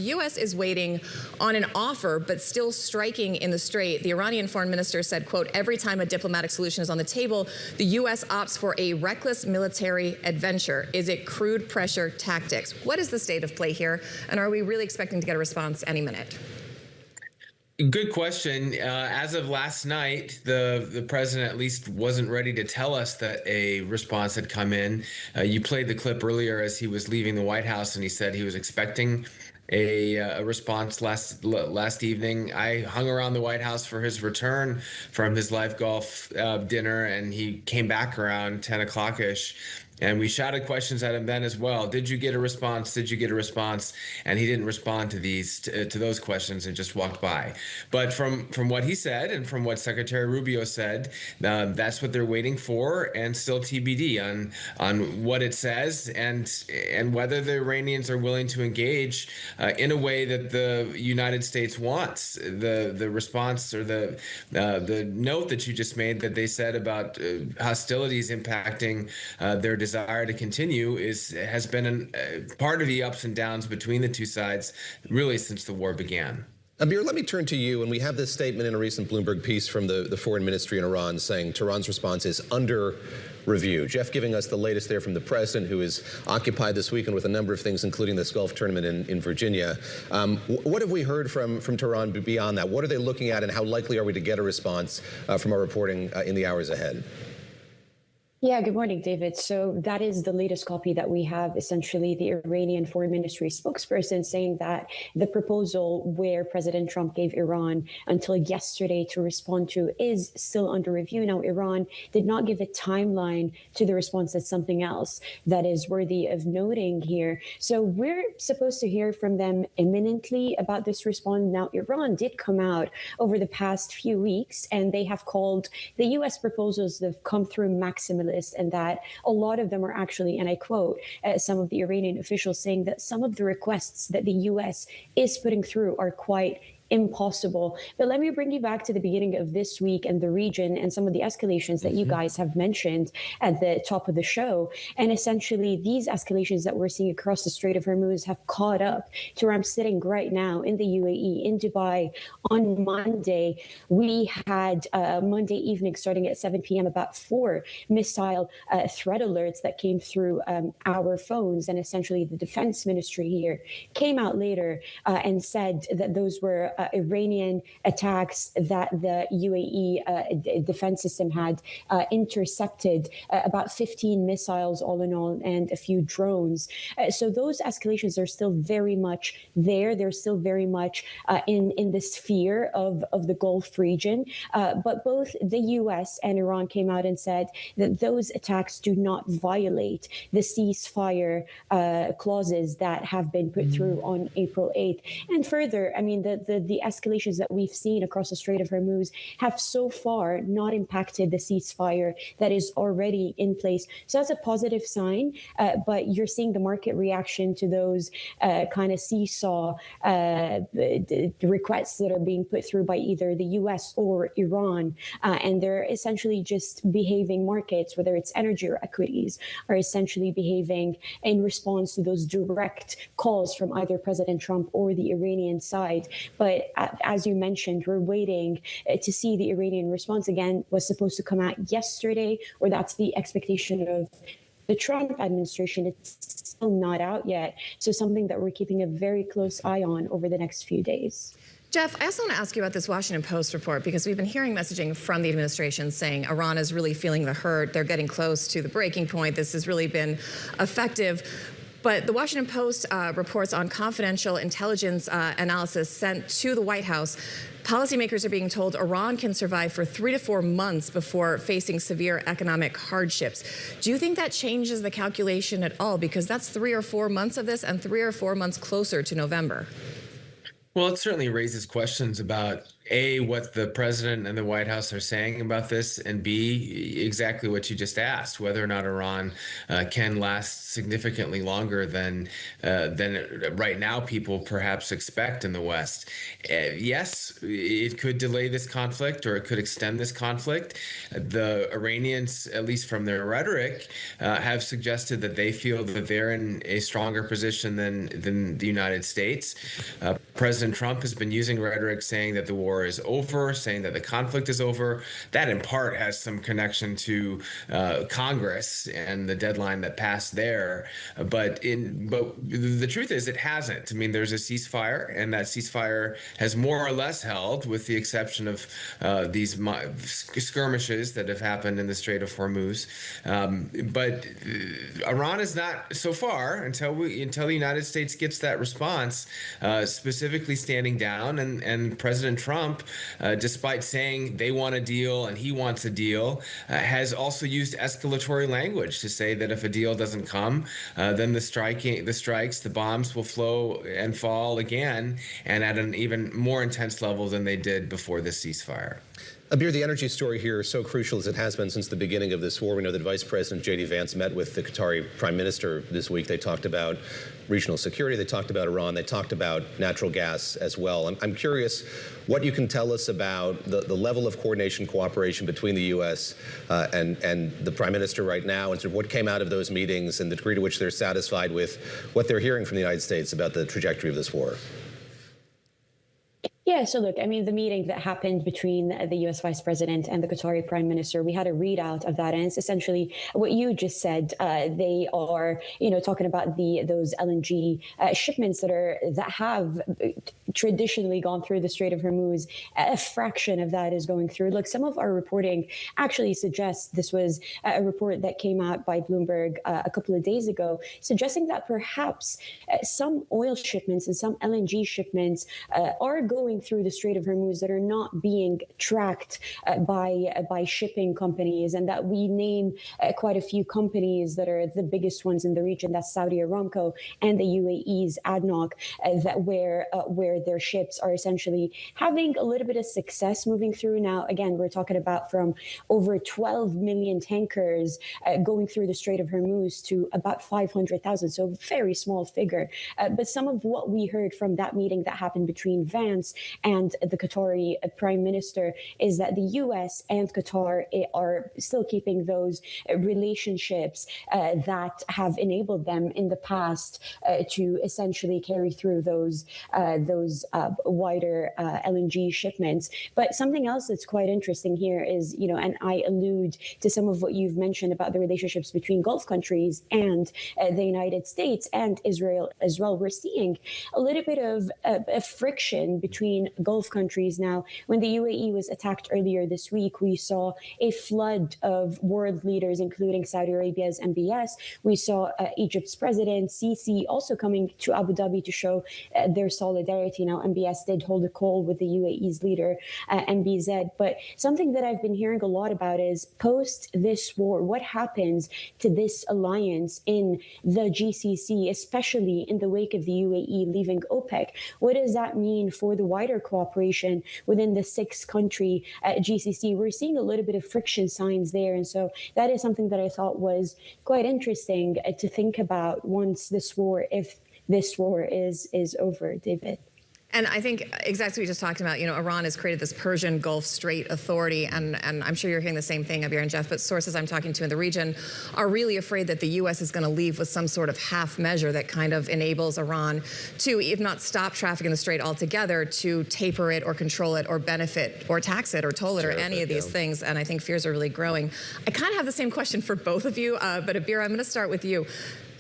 The U.S. is waiting on an offer, but still striking in the Strait. The Iranian foreign minister said, quote, every time a diplomatic solution is on the table, the U.S. opts for a reckless military adventure. Is it crude pressure tactics? What is the state of play here? And are we really expecting to get a response any minute? Good question. As of last night, the president at least wasn't ready to tell us that a response had come in. You played the clip earlier as he was leaving the White House, and he said he was expecting a response last evening. I hung around the White House for his return from his live golf dinner, and he came back around 10 o'clock-ish. And we shouted questions at him then as well. Did you get a response? Did you get a response? And he didn't respond to those questions and just walked by. But from what he said and from what Secretary Rubio said, that's what they're waiting for, and still TBD on what it says and whether the Iranians are willing to engage in a way that the United States wants. The response or the note that you just made that they said about hostilities impacting their desire to continue has been part of the ups and downs between the two sides really since the war began. Abeer, let me turn to you. And we have this statement in a recent Bloomberg piece from the foreign ministry in Iran saying Tehran's response is under review. Jeff giving us the latest there from the president, who is occupied this weekend with a number of things, including this golf tournament in Virginia. What have we heard from Tehran beyond that? What are they looking at, and how likely are we to get a response from our reporting in the hours ahead? Yeah, good morning, David. So that is the latest copy that we have, essentially the Iranian Foreign Ministry spokesperson saying that the proposal where President Trump gave Iran until yesterday to respond to is still under review. Now, Iran did not give a timeline to the response. That's something else that is worthy of noting here. So we're supposed to hear from them imminently about this response. Now, Iran did come out over the past few weeks, and they have called the U.S. proposals that have come through maximalist, and that a lot of them are actually, and I quote, some of the Iranian officials saying that some of the requests that the U.S. is putting through are quite impossible. But let me bring you back to the beginning of this week and the region and some of the escalations that you guys have mentioned at the top of the show. And essentially, these escalations that we're seeing across the Strait of Hormuz have caught up to where I'm sitting right now in the UAE, in Dubai. On Monday, we had Monday evening, starting at 7 p.m., about 4 missile threat alerts that came through our phones. And essentially, the defense ministry here came out later and said that those were Iranian attacks that the UAE defense system had intercepted, about 15 missiles all in all, and a few drones. So those escalations are still very much there. They're still very much in the sphere of the Gulf region. But both the U.S. and Iran came out and said that those attacks do not violate the ceasefire clauses that have been put through on April 8th. And further, I mean, the escalations that we've seen across the Strait of Hormuz have so far not impacted the ceasefire that is already in place. So that's a positive sign, but you're seeing the market reaction to those kind of seesaw requests that are being put through by either the U.S. or Iran, and they're essentially just behaving markets, whether it's energy or equities, are essentially behaving in response to those direct calls from either President Trump or the Iranian side. But as you mentioned, we're waiting to see the Iranian response. Again, was supposed to come out yesterday, or that's the expectation of the Trump administration. It's still not out yet. So something that we're keeping a very close eye on over the next few days. Jeff, I also want to ask you about this Washington Post report, because we've been hearing messaging from the administration saying Iran is really feeling the hurt. They're getting close to the breaking point. This has really been effective. But the Washington Post reports on confidential intelligence analysis sent to the White House. Policymakers are being told Iran can survive for 3 to 4 months before facing severe economic hardships. Do you think that changes the calculation at all? Because that's 3 or 4 months of this, and 3 or 4 months closer to November. Well, it certainly raises questions about A, what the president and the White House are saying about this, and B, exactly what you just asked, whether or not Iran can last significantly longer than right now people perhaps expect in the West. Yes, it could delay this conflict, or it could extend this conflict. The Iranians, at least from their rhetoric, have suggested that they feel that they're in a stronger position than the United States. President Trump has been using rhetoric saying that the war is over, saying that the conflict is over. That in part has some connection to Congress and the deadline that passed there. But the truth is, it hasn't. I mean, there's a ceasefire, and that ceasefire has more or less held, with the exception of these skirmishes that have happened in the Strait of Hormuz. But Iran is not, so far, until the United States gets that response, specifically standing down. And President Trump, despite saying they want a deal and he wants a deal, has also used escalatory language to say that if a deal doesn't come, then the strikes, the bombs will flow and fall again, and at an even more intense level than they did before the ceasefire. Abeer, the energy story here is so crucial as it has been since the beginning of this war. We know that Vice President J.D. Vance met with the Qatari Prime Minister this week. They talked about regional security. They talked about Iran. They talked about natural gas as well. I'm curious what you can tell us about the level of coordination, cooperation between the U.S. And the Prime Minister right now, and sort of what came out of those meetings and the degree to which they're satisfied with what they're hearing from the United States about the trajectory of this war. Yeah, so look, I mean, the meeting that happened between the U.S. Vice President and the Qatari Prime Minister, we had a readout of that, and it's essentially what you just said. They are, talking about those LNG shipments that have traditionally gone through the Strait of Hormuz. A fraction of that is going through. Look, some of our reporting actually suggests, this was a report that came out by Bloomberg a couple of days ago, suggesting that perhaps some oil shipments and some LNG shipments are going through the Strait of Hormuz that are not being tracked by shipping companies, and that we name quite a few companies that are the biggest ones in the region. That's Saudi Aramco and the UAE's ADNOC, that where their ships are essentially having a little bit of success moving through. Now, again, we're talking about from over 12 million tankers going through the Strait of Hormuz to about 500,000, so very small figure. But some of what we heard from that meeting that happened between Vance and the Qatari Prime Minister is that the U.S. and Qatar are still keeping those relationships that have enabled them in the past to essentially carry through those wider LNG shipments. But something else that's quite interesting here is, and I allude to some of what you've mentioned about the relationships between Gulf countries and the United States and Israel as well. We're seeing a little bit of a friction between Gulf countries now. When the UAE was attacked earlier this week, we saw a flood of world leaders, including Saudi Arabia's MBS. We saw Egypt's president, Sisi, also coming to Abu Dhabi to show their solidarity. Now, MBS did hold a call with the UAE's leader, MBZ. But something that I've been hearing a lot about is post this war, what happens to this alliance in the GCC, especially in the wake of the UAE leaving OPEC? What does that mean for the wider cooperation within the six-country GCC? We're seeing a little bit of friction signs there. And so that is something that I thought was quite interesting to think about once this war, if this war is over, David. And I think exactly what we just talked about, Iran has created this Persian Gulf Strait Authority, and I'm sure you're hearing the same thing, Abeer and Jeff, but sources I'm talking to in the region are really afraid that the U.S. is going to leave with some sort of half measure that kind of enables Iran to, if not stop traffic in the Strait altogether, to taper it or control it or benefit or tax it or toll it or any of these things. And I think fears are really growing. I kind of have the same question for both of you, but Abeer, I'm going to start with you.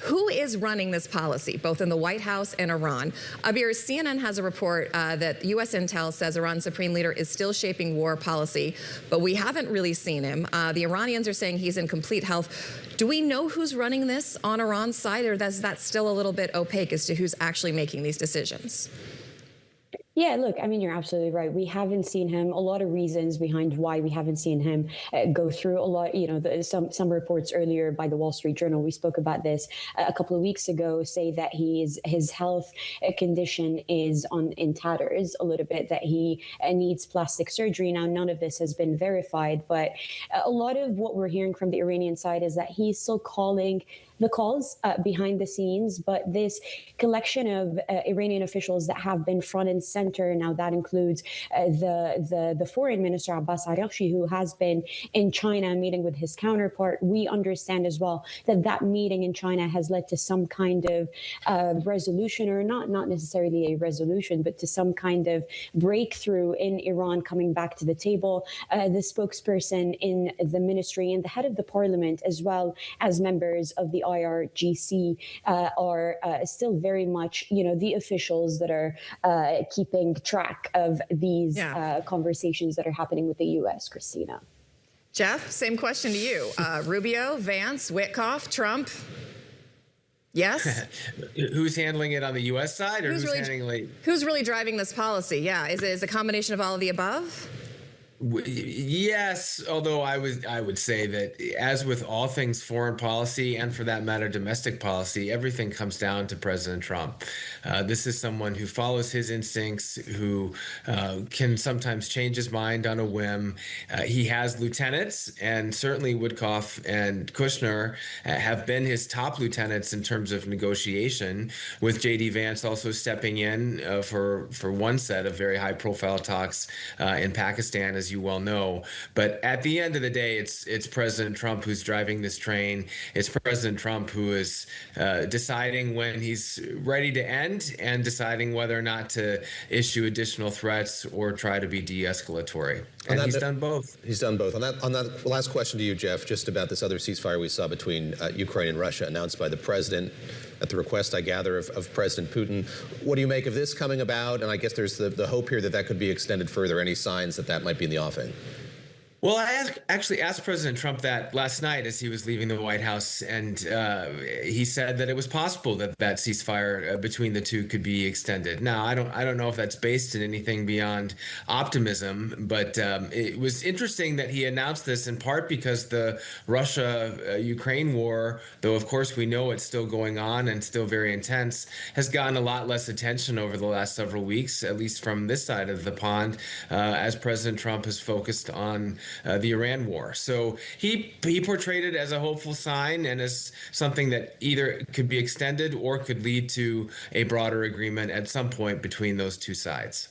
Who is running this policy, both in the White House and Iran? Abeer, CNN has a report that U.S. intel says Iran's supreme leader is still shaping war policy, but we haven't really seen him. The Iranians are saying he's in complete health. Do we know who's running this on Iran's side, or is that still a little bit opaque as to who's actually making these decisions? Yeah, look, I mean, you're absolutely right. We haven't seen him. A lot of reasons behind why we haven't seen him go through a lot. You know, some reports earlier by the Wall Street Journal, we spoke about this a couple of weeks ago, say that his health condition is in tatters a little bit, that he needs plastic surgery. Now, none of this has been verified, but a lot of what we're hearing from the Iranian side is that he's still calling the calls behind the scenes, but this collection of Iranian officials that have been front and center now, that includes the foreign minister Abbas Araghchi, who has been in China meeting with his counterpart. We understand as well that that meeting in China has led to some kind of resolution, or not necessarily a resolution, but to some kind of breakthrough in Iran coming back to the table. The spokesperson in the ministry and the head of the parliament, as well as members of the IRGC, are still very much, the officials that are keeping track of these conversations that are happening with the U.S., Christina. Jeff, same question to you. Rubio, Vance, Witkoff, Trump. Yes? Who's handling it on the U.S. side, or who's really driving this policy? Yeah, is it a combination of all of the above? Yes, although I would say that, as with all things foreign policy, and for that matter domestic policy, everything comes down to President Trump. This is someone who follows his instincts, who can sometimes change his mind on a whim. He has lieutenants, and certainly Witkoff and Kushner have been his top lieutenants in terms of negotiation, with J.D. Vance also stepping in for one set of very high-profile talks in Pakistan, as you well know. But at the end of the day, it's President Trump who's driving this train. It's President Trump who is deciding when he's ready to end, and deciding whether or not to issue additional threats or try to be de-escalatory. And he's done both. He's done both. On that last question to you, Jeff, just about this other ceasefire we saw between Ukraine and Russia, announced by the president at the request, I gather, of President Putin. What do you make of this coming about? And I guess there's the hope here that could be extended further. Any signs that might be in the offing? Well, I actually asked President Trump that last night as he was leaving the White House, and he said that it was possible that ceasefire between the two could be extended. Now, I don't know if that's based in anything beyond optimism, but it was interesting that he announced this in part because the Russia-Ukraine war, though of course we know it's still going on and still very intense, has gotten a lot less attention over the last several weeks, at least from this side of the pond, as President Trump has focused on the Iran war. So he portrayed it as a hopeful sign, and as something that either could be extended or could lead to a broader agreement at some point between those two sides.